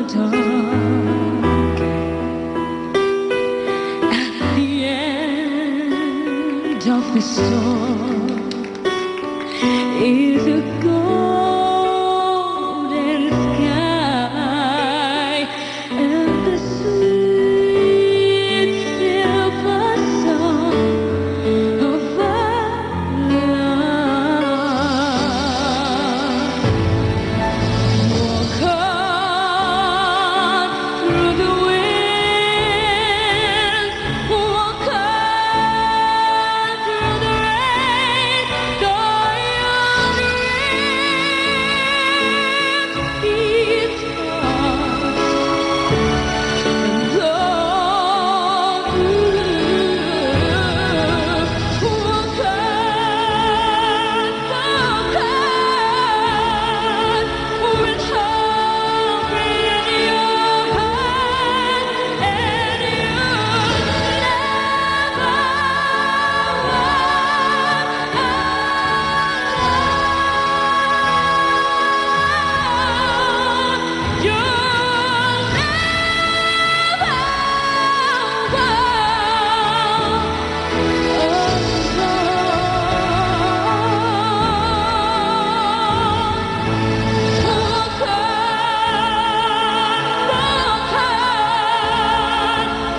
dark. At the end of the storm is a golden sky and the sweet silver song of our love. Walk on through the wind, walk on through the rain, though your dreams be tossed and go through. Walk on,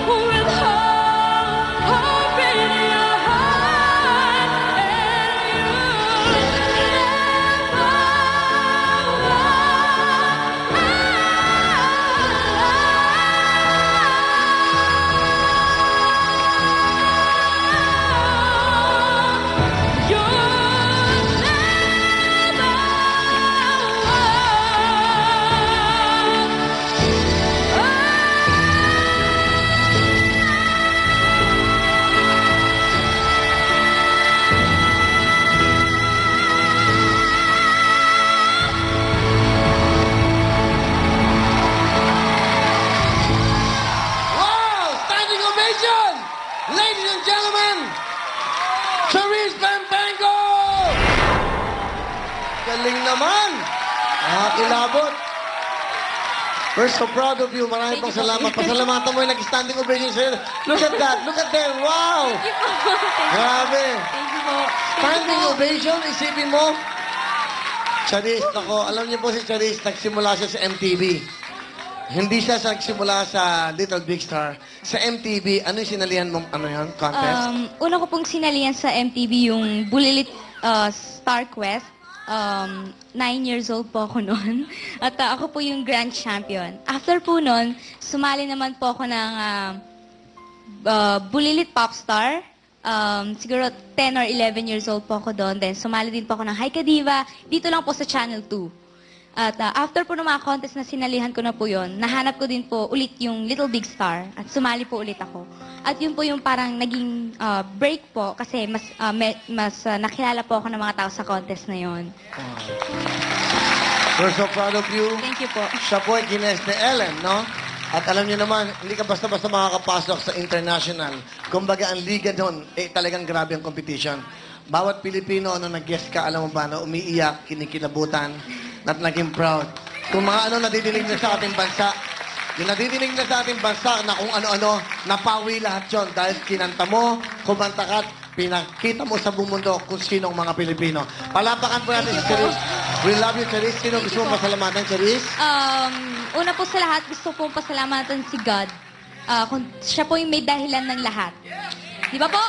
with hope in your heart, and Wow! Standing ovation! Ladies and gentlemen, Charisse Bambango! Galing naman! Nakakilabot. We're so proud of you. Marami pong salamat. Pasalamatan mo yung nag-standing ovation sa'yo. Look at that. Look at them. Wow! Thank you po. Grabe. Thank you po. Standing ovation, isipin mo. Charisse, ako, alam niyo po si Charisse, nagsimula siya sa MTV. Hindi siya nagsimula sa Little Big Star. Sa MTV, ano yung sinalihan mong, ano yan, contest? Una ko pong sinalihan sa MTV yung Bulilit Star Quest. 9 years old po ako noon. At ako po yung grand champion. After po noon, sumali naman po ako ng Bulilit Popstar. Siguro 10 or 11 years old po ako doon. Then sumali din po ako ng Hi Ka Diva. Dito lang po sa Channel 2. At after po ng mga contest na sinalihan ko na po yon, nahanap ko din po ulit yung Little Big Star at sumali po ulit ako. At yun po yung parang naging break po kasi mas nakilala po ako ng mga tao sa contest na yon. We're so proud of you. Thank you po. Siya po ay gines ni Ellen, no? At alam niyo naman, hindi ka basta-basta makakapasok sa international. Kumbaga, ang liga doon, talagang grabe ang competition. Bawat Pilipino, nag-guest ka, alam mo ba, na umiiyak, kinikilabutan, at naging proud. Kung mga nadidinig na sa ating bansa, yung nadidinig na sa ating bansa na kung ano-ano, napawi lahat yon dahil kinanta mo, kumanta ka, pinakita mo sa buong mundo kung sino ang mga Pilipino. Palapakan po natin si Charisse. We love you, Charisse. Sino gusto mong pasalamatan, Charisse? Una po sa lahat, gusto pong pasalamatan si God. Siya po yung may dahilan ng lahat. Di ba po?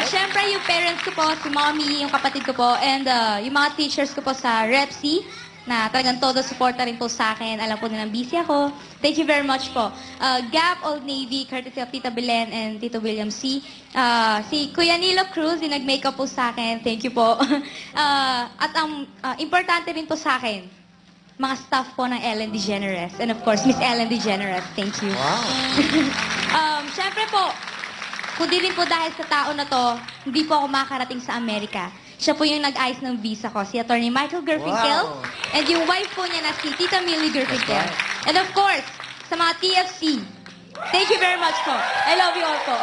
Siyempre, yung parents ko po, si mommy, yung kapatid ko po, and yung mga teachers ko po sa REPC, na talagang todo suporta rin po sa akin. Alam po nilang busy ako. Thank you very much po. Gap, Old Navy, courtesy of Tita Belen and Tito William C. Si Kuya Nilo Cruz, yung nag-makeup po sa akin. Thank you po. At ang importante rin po sa akin, mga staff po ng Ellen DeGeneres. And of course, Miss Ellen DeGeneres. Thank you. Wow. Siyempre po, kundi rin po dahil sa tao na to, hindi po ako makakarating sa Amerika. Siya po yung nag-ayos ng visa ko, si Attorney Michael Gerfinkel. Wow. And yung wife po niya na si Tita Millie Gerfinkel. That's And of course, sa mga TFC, thank you very much po. I love you all po.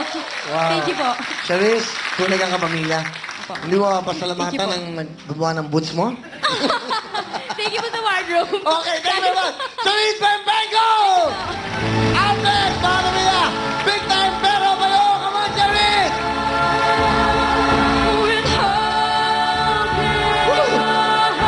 Wow. Thank you po. Charisse, tunay kang kapamilya. Apo. Hindi mo pasalamatan Thank you po. ng gumawa ng boots mo? Thank you po sa wardrobe. Okay, thank you very much. Solit Pempenko!